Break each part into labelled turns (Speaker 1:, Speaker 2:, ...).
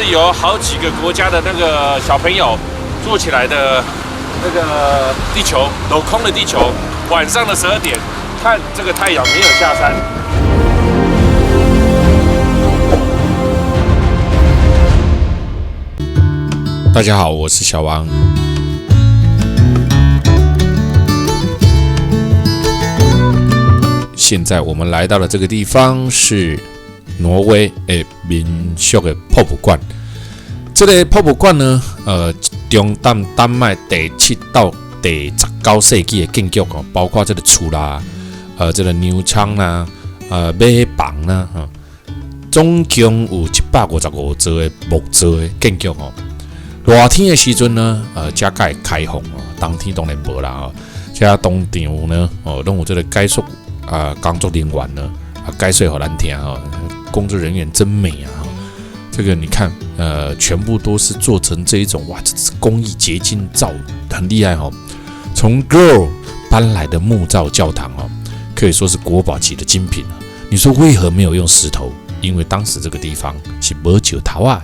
Speaker 1: 是由好几个国家的那个小朋友做起来的那个地球，镂空的地球。晚上的12点，看这个太阳没有下山。大家好，我是小王。现在我们来到的这个地方是挪威的民俗的泡泡馆。这个泡泡馆呢，中丹麦第7到第19世纪的建筑哦，包括这个厝啦，这个牛场啦，马房啦，总共有155座的木造的建筑哦。热天的时阵呢，才会开放哦，冬天当然无啦哦。这东场呢，拢有这个解说工作人员呢，解说给咱听哦。工作人员真美啊！这个你看，全部都是做成这一种哇，这是工艺结晶造，很厉害哦。从 Girl 搬来的木造教堂哦，可以说是国宝级的精品啊。你说为何没有用石头？因为当时这个地方是没石头啊，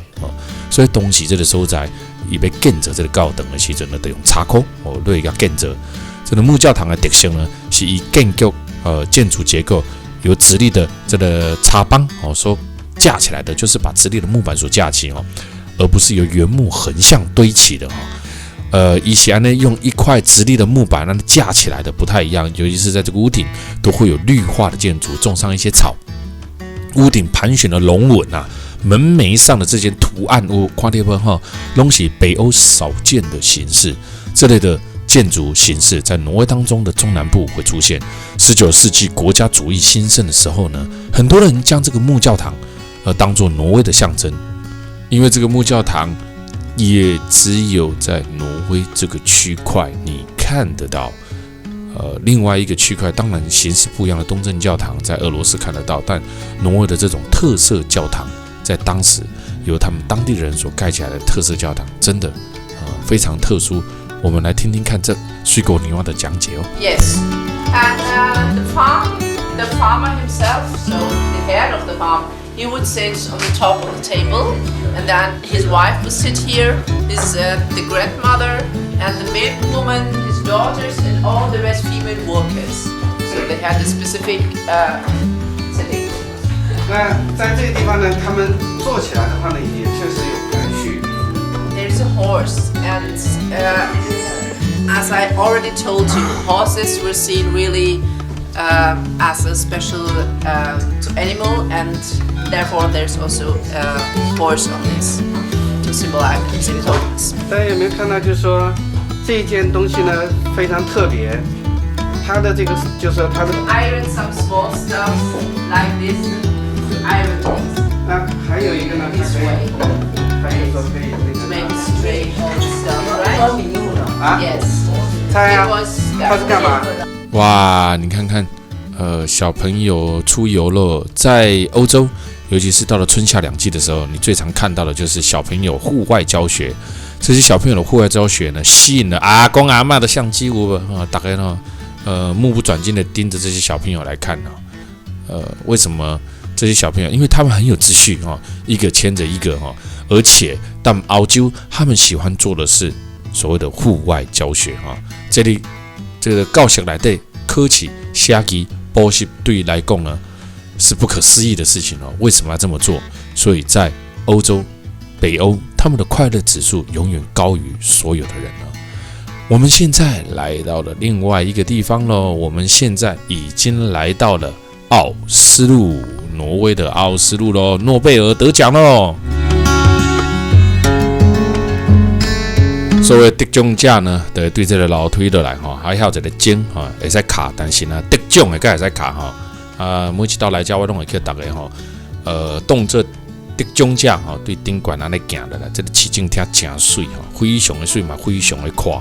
Speaker 1: 所以东西这个所在，伊要建造这个教堂的时阵呢，得用插口哦，对个建造。这个木教堂的特性呢，是以建筑结构由直立的这个插帮哦所架起来的，就是把直立的木板所架起哦，而不是由原木横向堆起的哦。以前呢用一块直立的木板让它架起来的不太一样，尤其是在这个屋顶都会有绿化的建筑，种上一些草。屋顶盘旋的龙纹啊，门楣上的这些图案，我看到不哈，拢是北欧少见的形式。这类的建筑形式在挪威当中的中南部会出现。19世纪国家主义兴盛的时候呢，很多人将这个木教堂当作挪威的象征，因为这个木教堂也只有在挪威这个区块你看得到。另外一个区块当然形式不一样的东正教堂在俄罗斯看得到，但挪威的这种特色教堂在当时由他们当地人所盖起来的特色教堂，真的非常特殊。我们来听听看这水果女娲的讲解哦。
Speaker 2: Yes, and the farmer himself, so the head of the farm, he would sit on the top of the table, and then his wife would sit here, the grandmother, and the maid woman, his daughters, and all the rest female workers. So they had a specific setting.
Speaker 3: 那在这个地方呢，他们做起来的话呢，也确实有排序。
Speaker 2: There's a horse, and as I already told you, horses were seen really as a special animal, and therefore there's also a horse on this to symbolize importance.
Speaker 3: 大家有没有看到，就是说这一件东西呢非常特别，它的这个就是说它的
Speaker 2: iron some small stuff like this, iron things.
Speaker 3: 那还有一个呢，它可以说可以那
Speaker 2: To
Speaker 3: 个
Speaker 2: make straight stuff, right?
Speaker 3: 啊，
Speaker 2: Yes.
Speaker 3: 猜
Speaker 2: It
Speaker 3: 啊，
Speaker 2: was
Speaker 3: 它是干嘛？
Speaker 1: 哇，你看看，小朋友出游了，在欧洲，尤其是到了春夏两季的时候，你最常看到的就是小朋友户外教学。这些小朋友的户外教学呢，吸引了阿公阿嬷的相机，大概呢，目不转睛的盯着这些小朋友来看呢。为什么这些小朋友？因为他们很有秩序哈，一个牵着一个哈，而且但澳洲他们喜欢做的是所谓的户外教学哈。这里这个教室内底考试、写字、补习对来讲呢是不可思议的事情哦。为什么要这么做？所以在欧洲、北欧，他们的快乐指数永远高于所有的人呢。我们现在来到了另外一个地方喽，我们现在已经来到了奥斯陆，挪威的奥斯陆喽，诺贝尔得奖喽。所谓得奖者呢，就对这个楼梯落来哈，还有一个钟哈，会使卡，但是呢，得奖的该会使卡哈。每一道来家我拢会叫大家哈，动作得奖者哈，对顶管安尼行的啦，这个市景听真水哈，非常的水嘛，非常的快。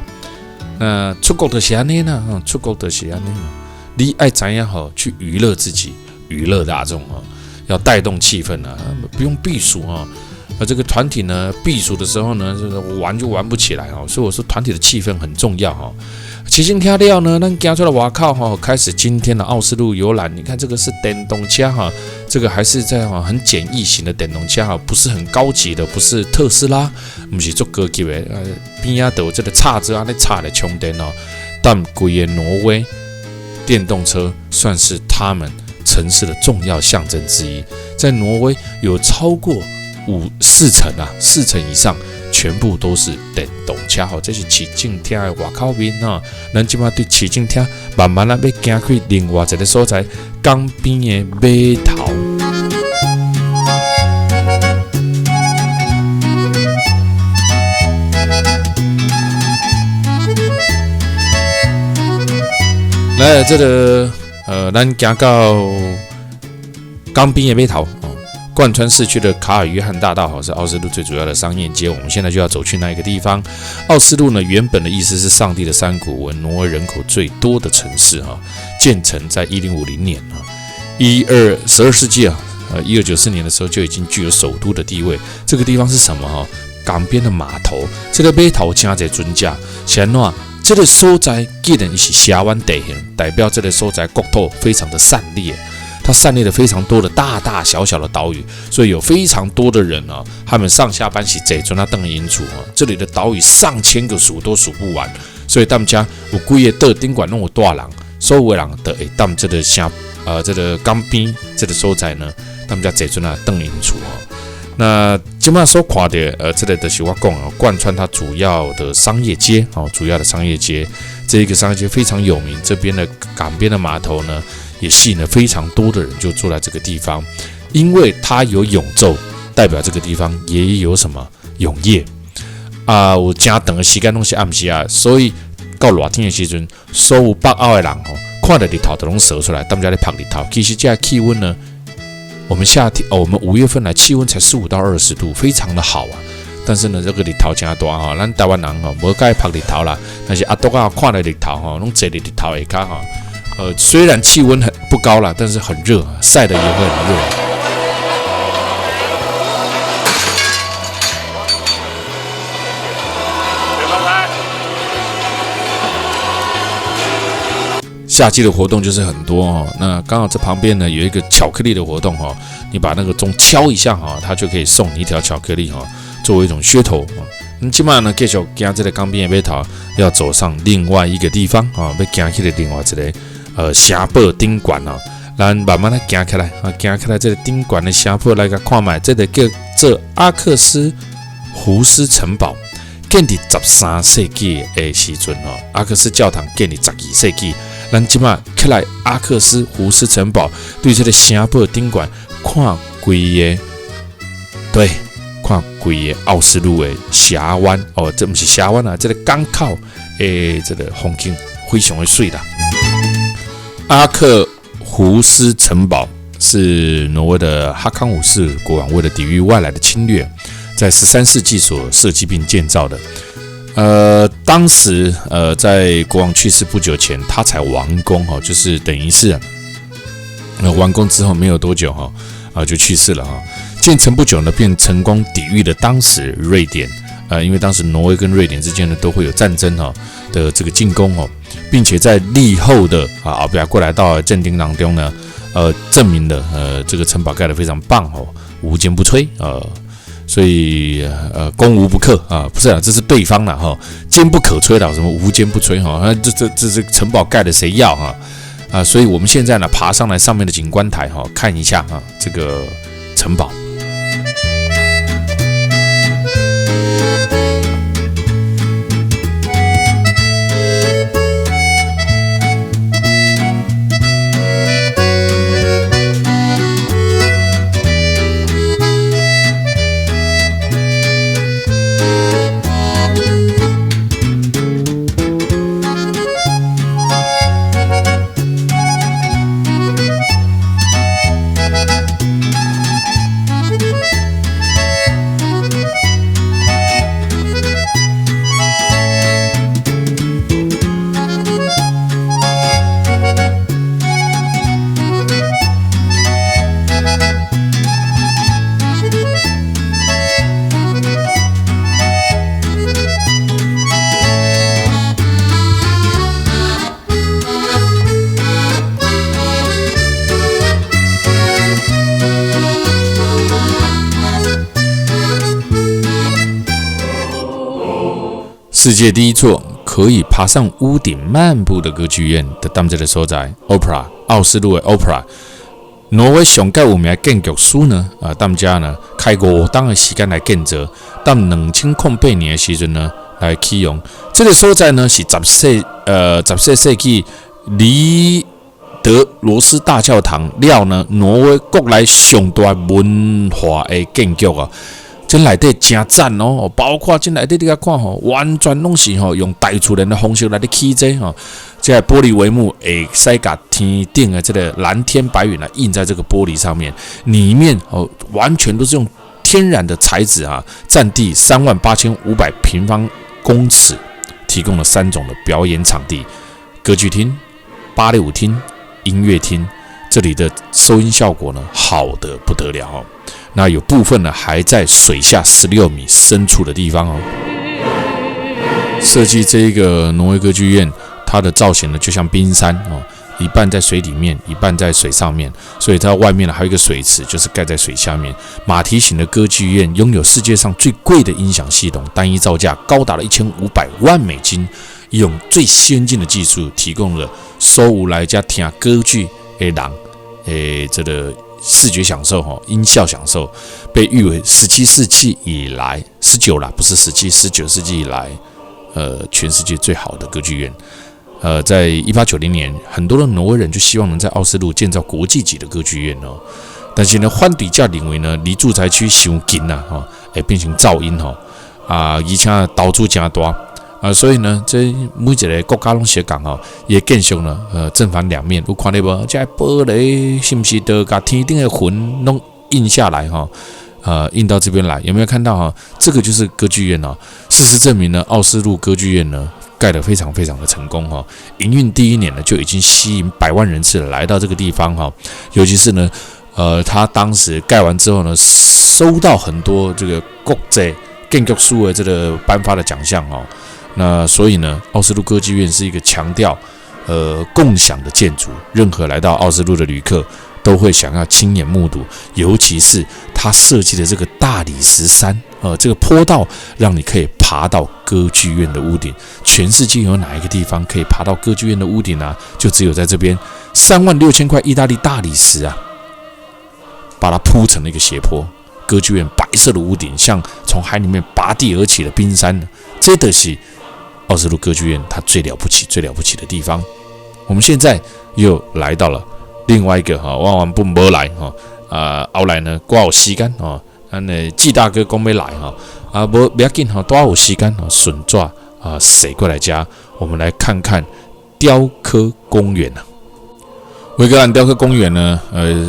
Speaker 1: 出国就是安尼啦，出国就是安尼啦。你爱怎样好去娱乐自己，娱乐大众哈，要带动气氛啊，不用避暑哈。这个团体呢，避暑的时候呢，玩就玩不起来哈，所以我说团体的气氛很重要哈。骑行跳了呢，咱行出来外口哈，开始今天的奥斯陆游览。你看这个是电动车哈，这个还是在很简易型的电动车哈，不是很高级的，不是特斯拉，不是做高级的。边仔都有这个叉子啊，那插来充电哦。但规个挪威电动车算是他们城市的重要象征之一，在挪威有超过四成以上全部都是电动车吼，这是市政厅的外口面哈。咱即马对市政厅慢慢要行去另外一个所在，江边的码头。来，这个咱行到江边的码头。贯穿市区的卡尔约翰大道是奥斯陆最主要的商业街，我们现在就要走去那一个地方。奥斯陆呢，原本的意思是上帝的山谷，为挪威人口最多的城市哈，建成在1050年啊，12世纪啊，1294年的时候就已经具有首都的地位。这个地方是什么哈？港边的码头，这个码头真侪尊价，是安怎？这个所在既然是峡湾地形，代表这个所在国土非常的善劣。它散列了非常多的大大小小的岛屿，所以有非常多的人啊，他们上下班是坐船啊等因厝啊，这里的岛屿上千个数都数不完，所以他们家有几个岛顶管弄有大人，所有的人都会到这个这个江边这个所在呢，他们家坐船啊等因厝啊。那今麦所看的这个就是我讲啊，贯穿它主要的商业街哦，主要的商业街，这一个商业街非常有名，这边的港边的码头呢。也吸引了非常多的人就住在这个地方，因为它有永昼，代表这个地方也有什么永夜啊。有正长的时间拢是暗时啊，所以到热天的时阵，所有北欧的人看到日头都拢射出来，他们家在拍日头。其实这气温呢，我们我们5月份来气温才15到20度，非常的好啊。但是呢，这个日头真大哈，咱台湾人无介拍日头啦，但是阿多啊看到日头拢坐在日头下骹哈。虽然气温不高啦，但是很热，晒得也会很热。夏季的活动就是很多哦。那刚好这旁边呢有一个巧克力的活动哈，你把那个钟敲一下哈，它就可以送你一条巧克力哈，作为一种噱头。那今晚呢，继续行这个江边的码头，要走上另外一个地方啊，要行去的另外一个。城堡顶馆哦，咱慢慢来行起来啊，行起来这个顶馆的城堡来个看卖，这个叫做阿克斯胡斯城堡，建伫13世纪的时阵哦，阿克斯教堂建伫12世纪，咱即马起来阿克斯胡斯城堡，对这个城堡顶馆看规个，对，看规个奥斯陆的峡湾哦，这不是峡湾啊，这个港口的这个风景非常的水啦。阿克胡斯城堡是挪威的哈康五世国王为了抵御外来的侵略，在13世纪所设计并建造的。当时在国王去世不久前，他才完工哈，就是等于是完工之后没有多久哈就去世了哈。建成不久呢，便成功抵御了当时瑞典因为当时挪威跟瑞典之间呢都会有战争的这个进攻并且在立后的后边过来到镇定当中呢，证明了这个城堡盖得非常棒无坚不摧所以攻无不克不是这是对方啦坚不可摧的什么无坚不摧这城堡盖的谁要所以我们现在呢爬上来上面的景观台看一下这个城堡。世界第一座可以爬上屋顶漫步的歌剧院的踮这个所在 ，Opera 奥斯陆的 Opera， 挪威上届有名的建筑师呢，踮遮呢开5档的时间来建造，踮2008年的时阵呢来启用。这个所在呢是10世纪里德罗斯大教堂了呢，挪威国内上大文化的建筑啊。这内底真赞哦，包括这内底你看吼，完全拢是吼用大自然的方式来的起这吼，这玻璃帷幕会使甲天顶的这个蓝天白云来印在这个玻璃上面，里面哦完全都是用天然的材质啊，占地38500平方公尺，提供了3种的表演场地：歌剧厅、芭蕾舞厅、音乐厅。这里的收音效果呢好得不得了哦。那有部分呢还在水下16米深处的地方哦。设计这一个挪威歌剧院，它的造型呢就像冰山哦，一半在水里面，一半在水上面，所以它外面呢还有一个水池，就是盖在水下面。马蹄形的歌剧院拥有世界上最贵的音响系统，单一造价高达了1500万美金，用最先进的技术提供了所有来家听歌剧的人这个视觉享受音效享受，被誉为17世纪以来19啦，不是17，19世纪以来全世界最好的歌剧院。在1890年，很多的挪威人就希望能在奥斯陆建造国际级的歌剧院哦。但是呢，反对者认为呢，离住宅区太近啦，会变成噪音而且投资真大。所以呢，这每一个国家拢相共也建筑呢，正反两面，有看到无？这玻璃是不是都把天顶的云弄印下来印到这边来？有没有看到这个就是歌剧院事实证明呢，奥斯陆歌剧院呢盖得非常非常的成功营运第1年呢就已经吸引100万人次来到这个地方尤其是呢，他当时盖完之后呢，收到很多这个国际建筑师的这个颁发的奖项那所以呢，奥斯陆歌剧院是一个强调共享的建筑，任何来到奥斯陆的旅客都会想要亲眼目睹，尤其是他设计的这个大理石山这个坡道，让你可以爬到歌剧院的屋顶。全世界有哪一个地方可以爬到歌剧院的屋顶啊？就只有在这边，36000块意大利大理石把它铺成了一个斜坡。歌剧院白色的屋顶，像从海里面拔地而起的冰山，这就是奥斯陆歌剧院它最了不起的地方。我们现在又来到了另外一个我原本没来后来呢，我有时间季大哥讲要来不要紧多有时间顺抓驶过来家，我们来看看雕刻公园维格兰雕刻公园呢，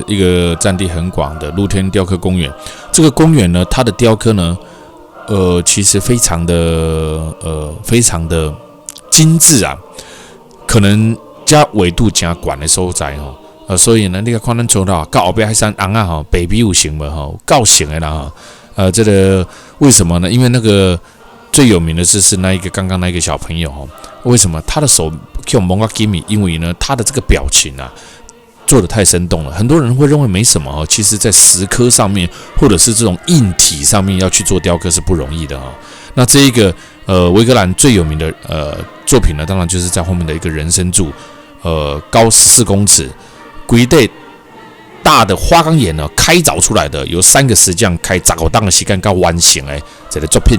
Speaker 1: 一个占地很广的露天雕刻公园。这个公园呢，它的雕刻呢，其实非常的精致可能加纬度加广的所在所以呢，你看咱走到后边还山红北比有型无够型的啦这个为什么呢？因为那个最有名的是那一个刚刚那一个小朋友为什么他的手用蒙个吉米？因为呢，他的这个表情做得太生动了，很多人会认为没什么其实在石刻上面或者是这种硬体上面要去做雕刻是不容易的那这一个维格兰最有名的作品呢，当然就是在后面的一个人身柱，高14公尺，规对大的花岗岩呢开凿出来的，由3个石匠开15档的时间到完成的这个作品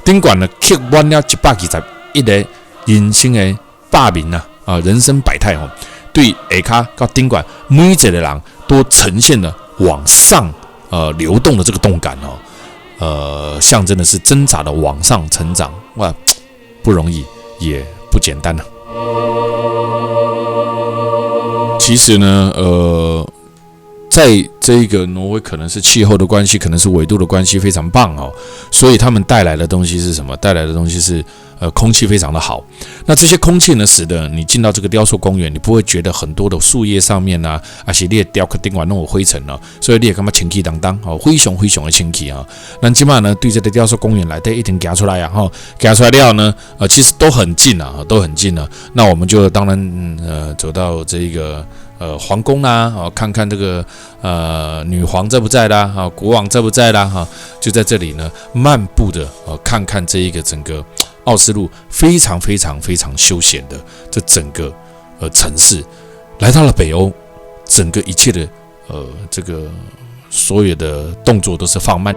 Speaker 1: 顶管呢刻满了121个人生的百名人生百态对下骹到顶管每一个人都呈现了往上流动的这个动感象征的是挣扎的往上成长，哇，不容易也不简单其实呢在这个挪威可能是气候的关系，可能是纬度的关系非常棒所以他们带来的东西是什么？带来的东西是空气非常的好。那这些空气呢，使得你进到这个雕塑公园，你不会觉得很多的树叶上面还是你的雕刻顶完弄有灰尘所以你也感觉清气当当非常非常的清气那起码呢，对这个雕塑公园来，一定行出来行出来了呢其实都很近都很近那我们就当然走到这一个皇宫看看这个女皇在不在啦国王在不在啦就在这里呢漫步的看看这一个整个奥斯陆非常非常非常休闲的这整个城市，来到了北欧，整个一切的这个所有的动作都是放慢。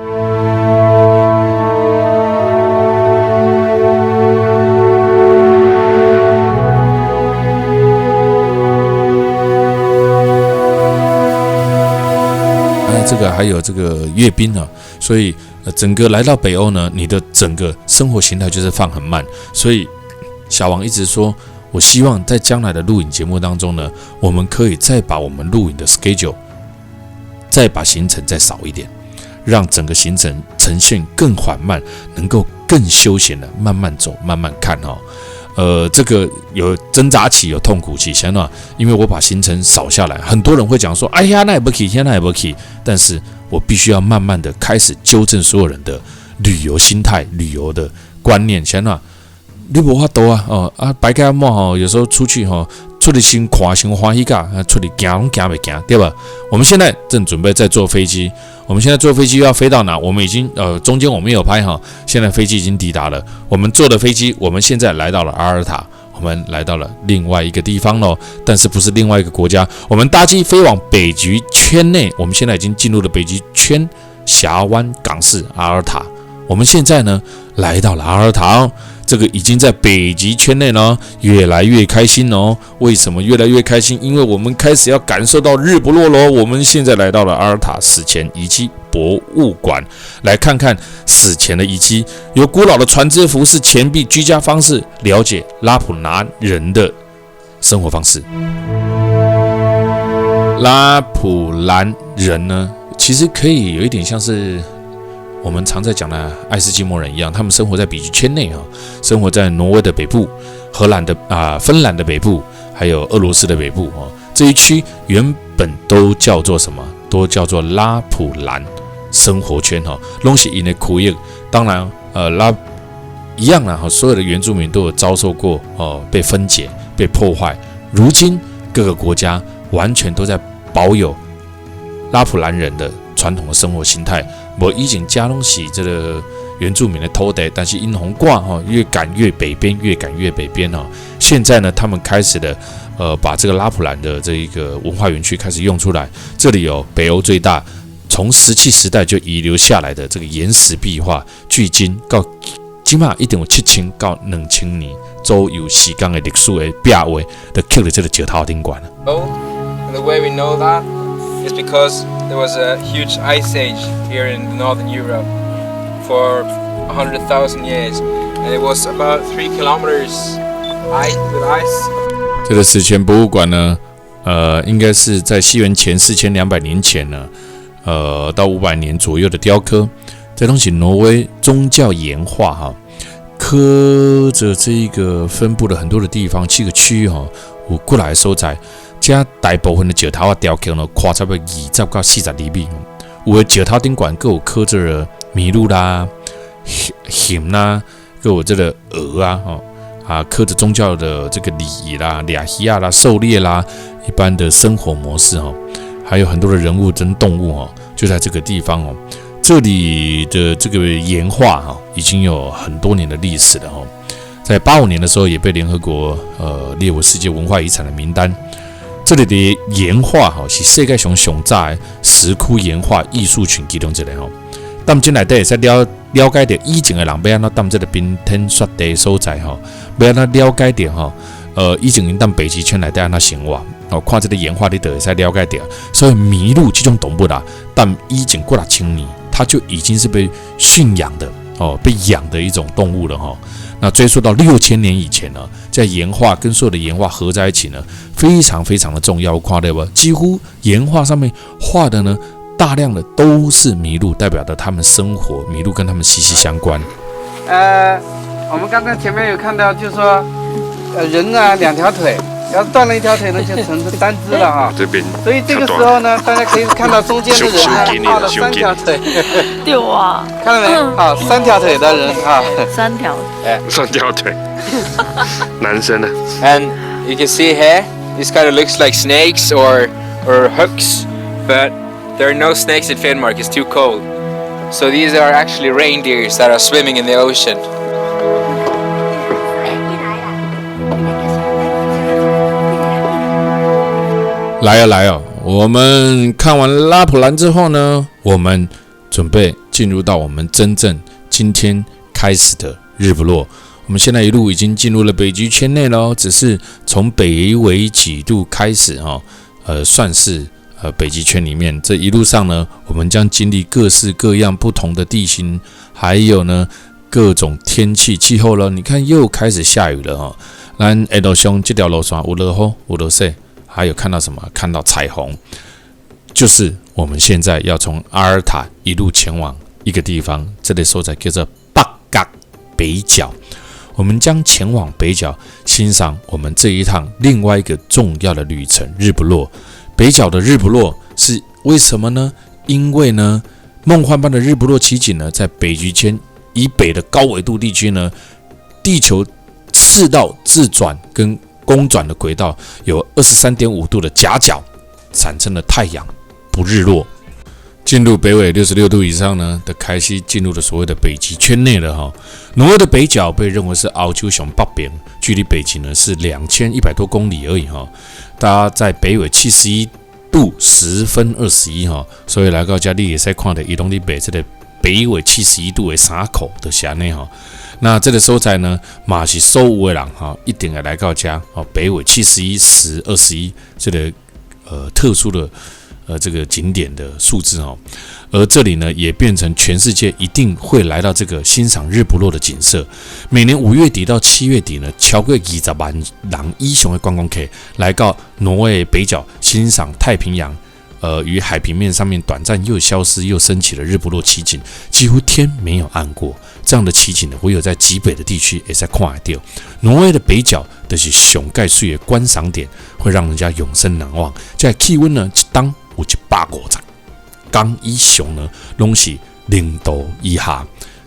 Speaker 1: 这个还有这个阅兵啊，所以整个来到北欧呢，你的整个生活形态就是放很慢。所以小王一直说，我希望在将来的录影节目当中呢，我们可以再把我们录影的 schedule， 再把行程再少一点，让整个行程呈现更缓慢，能够更休闲的慢慢走，慢慢看哦。这个有挣扎期，有痛苦期，相当，因为我把行程少下来，很多人会讲说，哎呀，那也不可以，现在也不可以。但是我必须要慢慢的开始纠正所有人的旅游心态、旅游的观念，相当，你无法度啊，白开莫有时候出去出去先看先欢喜噶，出去行拢行袂行，对吧？我们现在正准备在坐飞机。我们现在坐飞机要飞到哪？我们已经中间我们有拍哈，现在飞机已经抵达了。我们坐的飞机，我们现在来到了阿尔塔，我们来到了另外一个地方咯，但是不是另外一个国家。我们搭机飞往北极圈内，我们现在已经进入了北极圈峡湾港市阿尔塔。我们现在呢来到了阿尔塔，这个已经在北极圈内呢，越来越开心哦。为什么越来越开心？因为我们开始要感受到日不落咯。我们现在来到了阿尔塔史前遗迹博物馆，来看看史前的遗迹，有古老的船只、服饰、钱币、居家方式，了解拉普兰人的生活方式。拉普兰人呢，其实可以有一点像是我们常在讲的爱斯基摩人一样，他们生活在北极圈内生活在挪威的北部、荷兰的芬兰的北部，还有俄罗斯的北部这一区原本都叫做什么？都叫做拉普兰生活圈拢是因的苦役。当然一样啦所有的原住民都有遭受过被分解、被破坏。如今各个国家完全都在保有拉普兰人的传统的生活形态。我以前加拢是这个原住民的土地，但是因红挂越赶越北边，越赶越北边现在呢，他们开始的把这个拉普兰的这一个文化园区开始用出来。这里有北欧最大，从石器时代就遗留下来的这个岩石壁画，距今到起码一定有7000到2000年左右时间的历史的壁画，就刻在这个石头顶馆。
Speaker 4: Oh, and the way we know that is because there was a huge ice age here in northern Europe for 100,000 years, and it was about 3 kilometers with ice.
Speaker 1: 这个史前博物馆呢，应该是在西元前4200年前呢，到500年左右的雕刻。这东西挪威宗教岩画刻着这一个分布了很多的地方，7个区域有过来的所在。这大部分的石头雕刻呢，跨差不多20到40厘米。有的石头顶管各有刻着麋鹿啦、熊啦，各有这个鹅刻着宗教的这个礼仪啦、俩希亚啦、狩猎啦，一般的生活模式还有很多的人物跟动物就在这个地方这里的这个岩画已经有很多年的历史了在85年的时候也被联合国列为世界文化遗产的名单。这里的岩画是世界上最早的石窟岩画艺术群其中一个但进来会使了解到以前的人要怎么当这个冰天雪地所在要怎么了解到以前人当北极圈内底怎么生活看这个岩画你就会使了解到。所以麋鹿这种动物但以前过2000年它就已经是被驯养的被养的一种动物了那追溯到6000年以前呢，在岩画跟所有的岩画合在一起呢，非常非常的重要。看到不？几乎岩画上面画的呢，大量的都是麋鹿，代表着他们生活，麋鹿跟他们息息相关。
Speaker 3: 我们刚才前面有看到，就是说，人啊2条腿，要是断了1条腿呢，就成单只了
Speaker 5: 这边。
Speaker 3: 所以这个时候呢，大家可以看到中间的人画了3条腿。
Speaker 6: 对啊，
Speaker 3: 看到没？好，3条腿的人
Speaker 6: 3条。
Speaker 5: 3条腿，男生呢
Speaker 4: And you can see here, this kind of looks like snakes or hooks, but there are no snakes in Finnmark, it's too cold. So these are actually reindeers that are swimming in the ocean.
Speaker 1: 来哦！我们看完拉普兰之后呢，我们准备进入到我们真正今天开始的日不落。我们现在一路已经进入了北极圈内了，只是从北纬几度开始算是北极圈里面这一路上呢，我们将经历各式各样不同的地形，还有呢各种天气气候了。你看又开始下雨了哈。咱下路上这条路线有落雨有落雪，还有看到什么？看到彩虹，就是我们现在要从阿尔塔一路前往一个地方，这里所在叫做北角北角。我们将前往北角，欣赏我们这一趟另外一个重要的旅程——日不落。北角的日不落是为什么呢？因为呢，梦幻般的日不落奇景呢，在北极圈以北的高纬度地区呢，地球赤道自转跟公转的轨道有 23.5 度的夹角，产生了太阳不日落。进入北纬66度以上呢的开始进入了所谓的北极圈内了哈。挪威的北角被认为是澳洲上北边，距离北极呢是2100多公里而已哈。大家在北纬71度10分21哈，所以来到这里也可以看到移动的北这个北纬71度的山口的下内哈。那这个所在呢，嘛是所有的人哈，一定要来到这北纬71、10、21这个特殊的这个景点的数字哦，而这里呢也变成全世界一定会来到这个欣赏日不落的景色。每年5月底到7月底呢，超过20万人以上的观光客来到挪威北角欣赏太平洋与海平面上面短暂又消失又升起的日不落奇景，几乎天没有暗过。这样的奇景呢，唯有在极北的地区也在看得到。挪威的北角就是上盖水的观赏点，会让人家永生难忘。这气温呢，一当有150刚以上呢，拢是0度以下。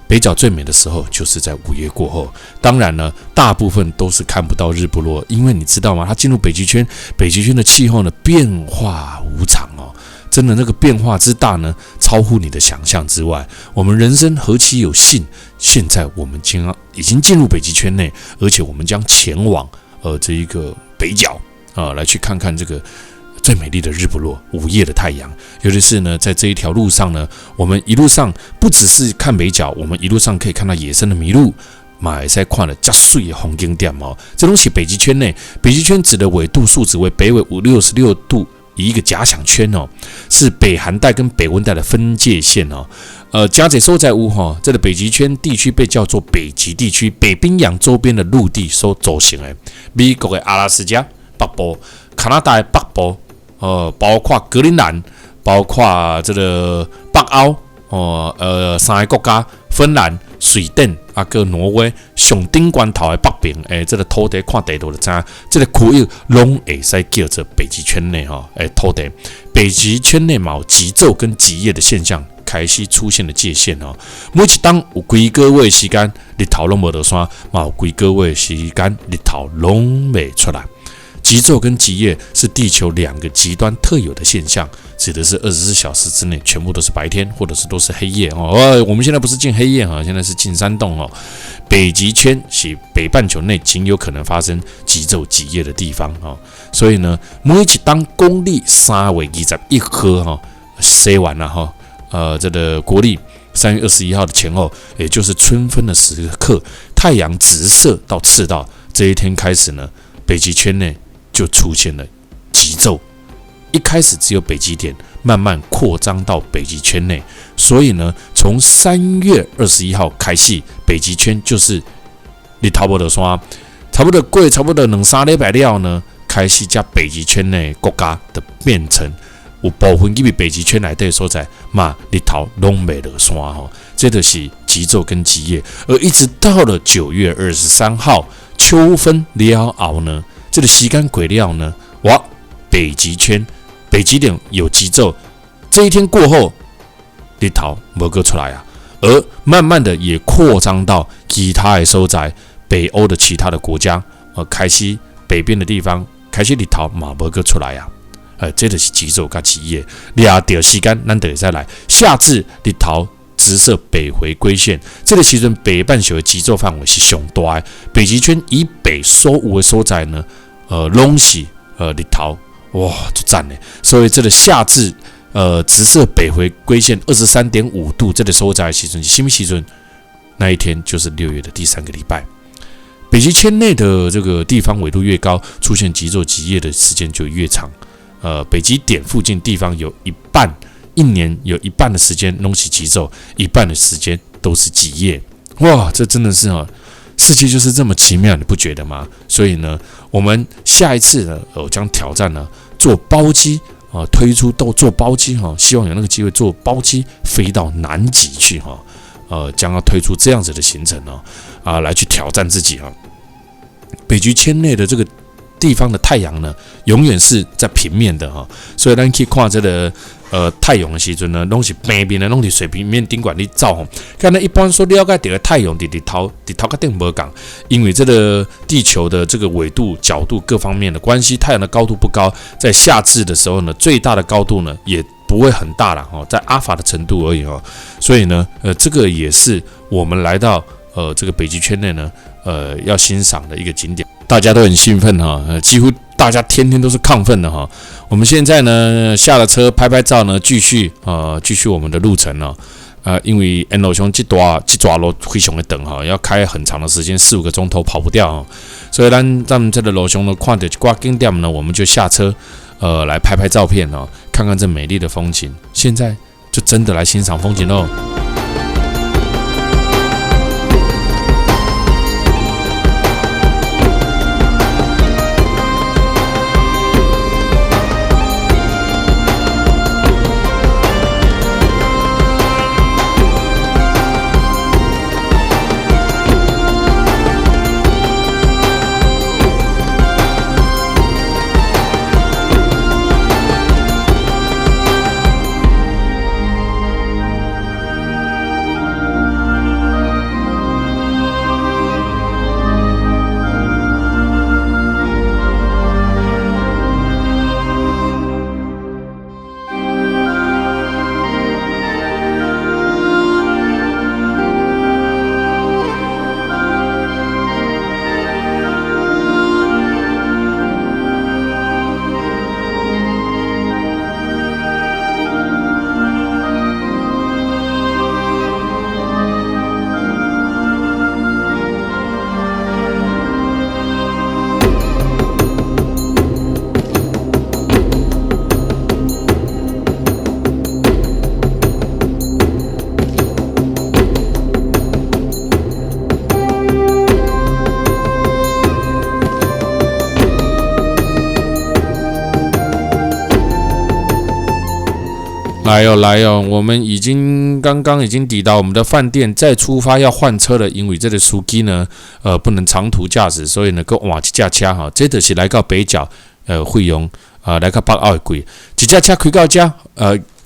Speaker 1: 北角最美的时候就是在5月过后，当然呢，大部分都是看不到日不落，因为你知道吗？它进入北极圈，北极圈的气候呢变化无常哦，真的那个变化之大呢，超乎你的想象之外。我们人生何其有幸，现在我们已经进入北极圈内，而且我们将前往这一个北角来去看看这个最美丽的日不落，午夜的太阳。尤其是呢，在这一条路上呢，我们一路上不只是看北角，我们一路上可以看到野生的麋鹿，马也在看了加水的风景点哦。这东西北极圈内，北极圈指的纬度数值为北纬66度，以一个假想圈哦，是北寒带跟北温带的分界线哦。加这所在有这个北极圈地区被叫做北极地区，北冰洋周边的陆地所组成的。美国的阿拉斯加北部、加拿大的北部。包括格陵兰，包括这个北欧，3个国家，芬兰、瑞典跟挪威，上顶关头的北边，这个土地看地图就知道，这个区域拢会使叫做北极圈内土地。北极圈内有极昼跟极夜的现象开始出现的界限哦。每一当有几个月的时间，日头拢无落山，嘛有几个月的时间，日头拢未出来。极昼跟极夜是地球2个极端特有的现象，指的是24小时之内全部都是白天，或者是都是黑夜哦。我们现在不是进黑夜现在是进山洞哦。北极圈是北半球内仅有可能发生极昼极夜的地方哦。所以呢，每一当公历3月21号写完了这个国历3月21号的前后，也就是春分的时刻，太阳直射到赤道这一天开始呢，北极圈内就出现了极昼，一开始只有北极点，慢慢扩张到北极圈内。所以呢，从3月21号开始，北极圈就是日头无落山，差不多过差不多2-3礼拜了呢，开始将北极圈内国家的变成有部分入北极圈内底的所在，嘛日头拢未落山这就是极昼跟极夜。而一直到了9月23号秋分了后呢，这个时间过了呢，北极圈北极点有极昼，这一天过后，日头没个出来啊，而慢慢的也扩张到其他的所在，北欧的其他的国家，开始北边的地方开始日头嘛没个出来啊，这就是极昼跟极夜。抓到时间，咱就会再来。夏至日头直射北回归线，这个时阵北半球的极昼范围是上大的，北极圈以北所有的所在呢，拢是日头哇，就赞嘞！所以这个夏至，直射北回归线23.5度，这个所在的时阵是什么时阵？那一天就是6月的第3个礼拜。北极圈内的这个地方纬度越高，出现极昼极夜的时间就越长。北极点附近地方有一年有一半的时间都是极昼，一半的时间都是极夜。哇，这真的是世界就是这么奇妙，你不觉得吗？所以呢，我们下一次呢，将挑战呢坐包机推出坐包机希望有那个机会坐包机飞到南极去将要推出这样子的行程来去挑战自己北极圈内的这个地方的太阳呢，永远是在平面的所以咱去看这个太阳的时阵呢，拢是平面的，拢是水平面顶管你照看呢，一般说了解这个太阳伫头壳顶无讲，因为这个地球的这个纬度、角度各方面的关系，太阳的高度不高，在夏至的时候呢，最大的高度呢也不会很大啦在阿法的程度而已所以呢，这个也是我们来到这个北极圈内呢，要欣赏的一个景点。大家都很兴奋几乎大家天天都是亢奋的我们现在呢下了车拍照呢，继续我们的路程因为沿路上这段路非常的长要开很长的时间，4-5个钟头跑不掉所以咱们这个路上呢看到一挂景点呢，我们就下车来拍照片看看这美丽的风景。现在就真的来欣赏风景喽。来哦，我们刚刚已经抵达我们的饭店，再出发要换车了。因为这个司机呢，不能长途驾驶，所以呢，佮换一架车这就是来到北角，费用来到北澳的贵。一架车开到这，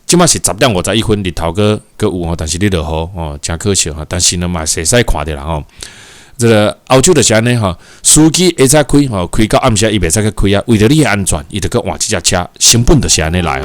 Speaker 1: 即马是10:51，日头佮有但是你落雨真可惜但是呢嘛，会使看到啦这个澳洲就是安尼司机会使开到暗时伊袂使去开为了你的安全，伊就佮换一架车，成本就是安尼来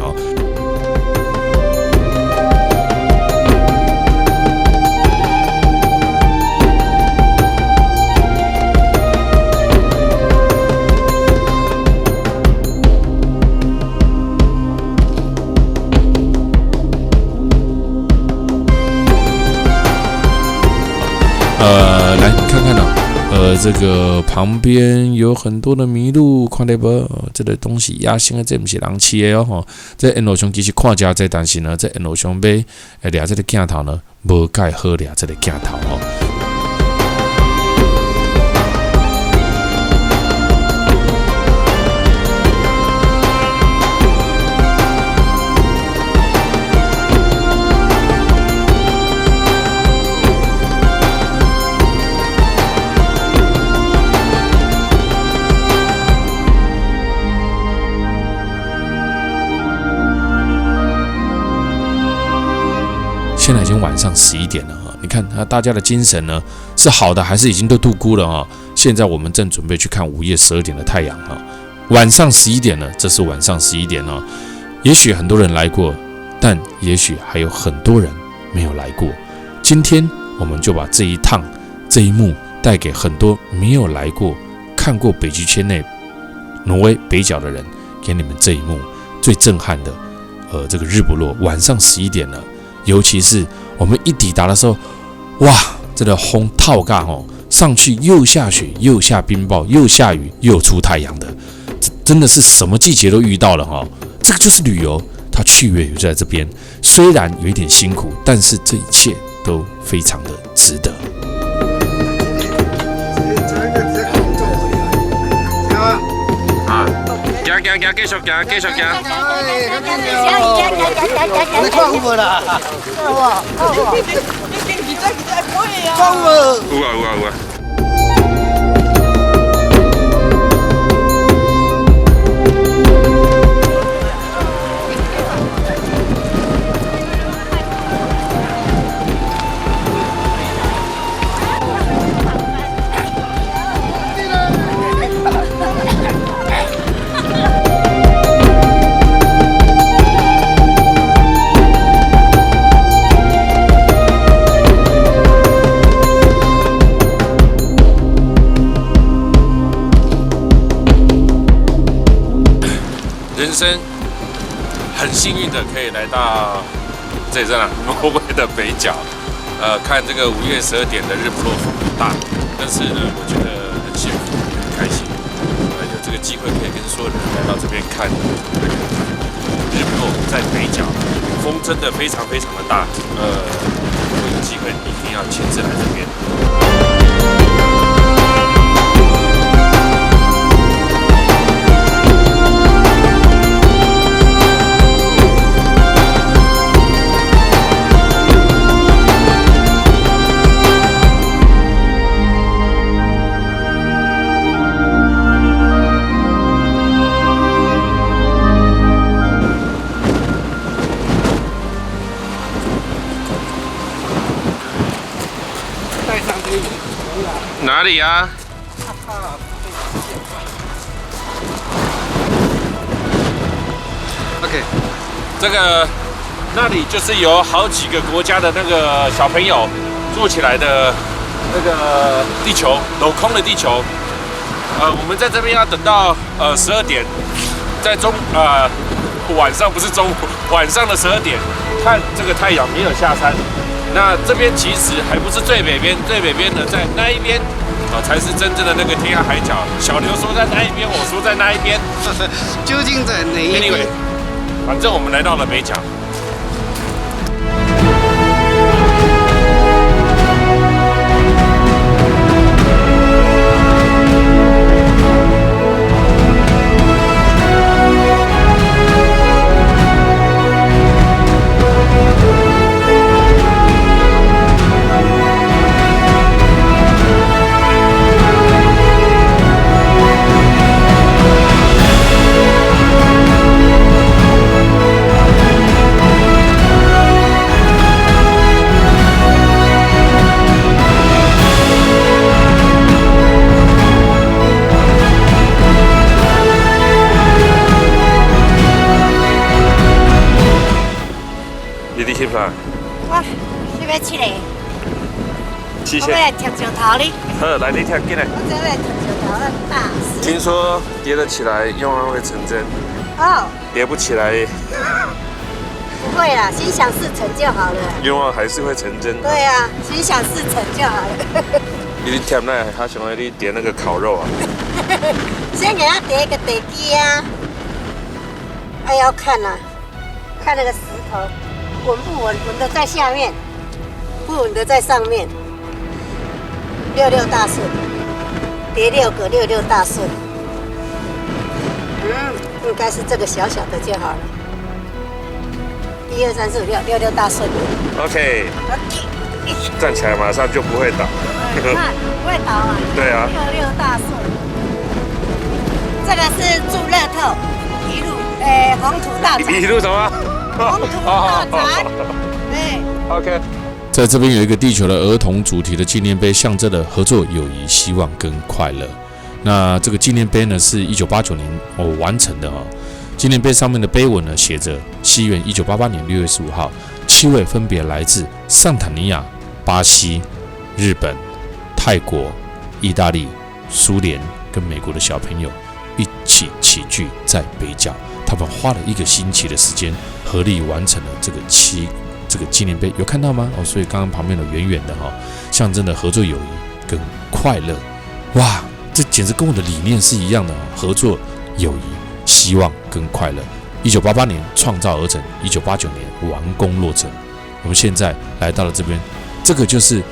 Speaker 1: 来看看这个旁边有很多的麋鹿，看到无？这个东西野生的，这不是人饲的这沿路上其实看起来这，但是呢，这沿路上要抓这个镜头呢，无介好抓这个镜头现在已经晚上11点了你看大家的精神呢是好的还是已经都度孤了现在我们正准备去看午夜12点的太阳晚上11点了，这是晚上11点也许很多人来过，但也许还有很多人没有来过。今天我们就把这一趟这一幕带给很多没有来过、看过北极圈内挪威北角的人，给你们这一幕最震撼的，这个日不落，晚上11点了，尤其是我们一抵达的时候，哇，这个风套嘎哦，上去又下雪又下冰雹又下雨又出太阳的，真的是什么季节都遇到了哈。这个就是旅游，它趣味就在这边，虽然有一点辛苦，但是这一切都非常的值得。
Speaker 5: 行，继续行，继续行。
Speaker 3: 你看有无啦？
Speaker 5: 有啊。
Speaker 1: 人生很幸运的可以来到这里在哪？挪威的北角，看这个5月12点的日不落风很大，但是呢，我觉得很幸福，很开心，有这个机会可以跟所有人来到这边看日不落，在北角，风真的非常非常的大，如果有机会一定要亲自来这边。
Speaker 5: 哪里啊
Speaker 1: ？OK， 这个那里就是有好几个国家的那个小朋友住起来的那个地球，镂空的地球。我们在这边要等到12点，在晚上不是中午，晚上的12点看这个太阳没有下山。那这边其实还不是最北边，最北边的在那一边。才是真正的那个天涯海角。小刘说在那一边，我说在那一边，
Speaker 3: 究竟在哪一边
Speaker 1: ？Anyway， 反正我们来到了北角。
Speaker 7: 我你要去嘞？
Speaker 5: 谢
Speaker 7: 我要来跳石头哩。
Speaker 5: 好，来你跳进来。
Speaker 7: 我这来跳石头了，大石。
Speaker 5: 听说叠得起来，愿望会成真；
Speaker 7: 哦，
Speaker 5: 叠不起来，
Speaker 7: 不会啦，心想事成就好了。
Speaker 5: 愿望还是会成真。
Speaker 7: 对啊，心想事成就好了。
Speaker 5: 你跳那还想要你叠那个烤肉啊？
Speaker 7: 先给他叠一个地基啊。哎要看呐、看那个石头稳不稳，稳的在下面，不稳的在上面。66大顺，叠6个66大顺。应该是这个小小的就好了。1、2、3、4、5、6，66大顺。
Speaker 5: OK， 站起来马上就不会倒。
Speaker 7: 看不会倒啊。
Speaker 5: 对啊。
Speaker 7: 66大顺。这个是祝乐透，一路宏图大展。
Speaker 5: 一路什么？
Speaker 7: 宏图大展。对。
Speaker 5: OK。
Speaker 1: 在这边有一个地球的儿童主题的纪念碑，象征了合作、友谊、希望跟快乐。那这个纪念碑呢，是1989年完成的纪念碑上面的碑文呢，写着：西元1988年6月15号，7位分别来自桑塔尼亚、巴西、日本、泰国、意大利、苏联跟美国的小朋友，一起齐聚在北角。他们花了1个星期的时间，合力完成了这个纪念碑，有看到吗？所以刚刚旁边的圆圆的象征的合作友谊跟快乐。哇，这简直跟我的理念是一样的合作、友谊、希望跟快乐。1988年创造而成，1989年完工落成。我们现在来到了这边，这个就是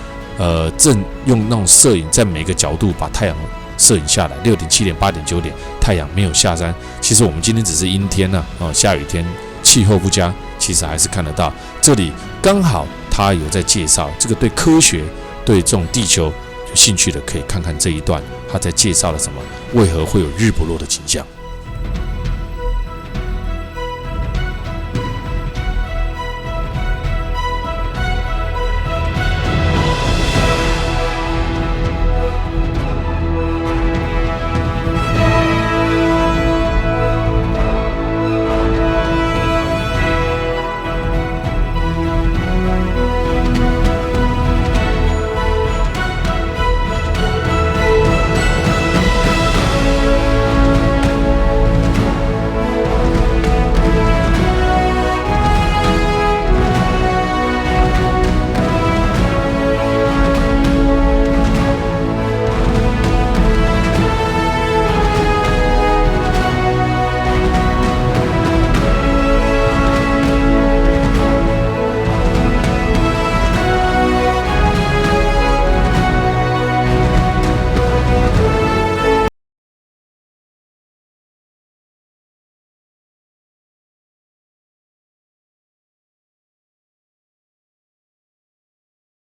Speaker 1: 正用那种摄影在每个角度把太阳摄影下来，6点、7点、8点、9点，太阳没有下山。其实我们今天只是阴天下雨天，气候不佳，其实还是看得到。这里刚好他有在介绍这个，对科学、对这种地球有兴趣的，可以看看这一段，他在介绍了什么，为何会有日不落的景象。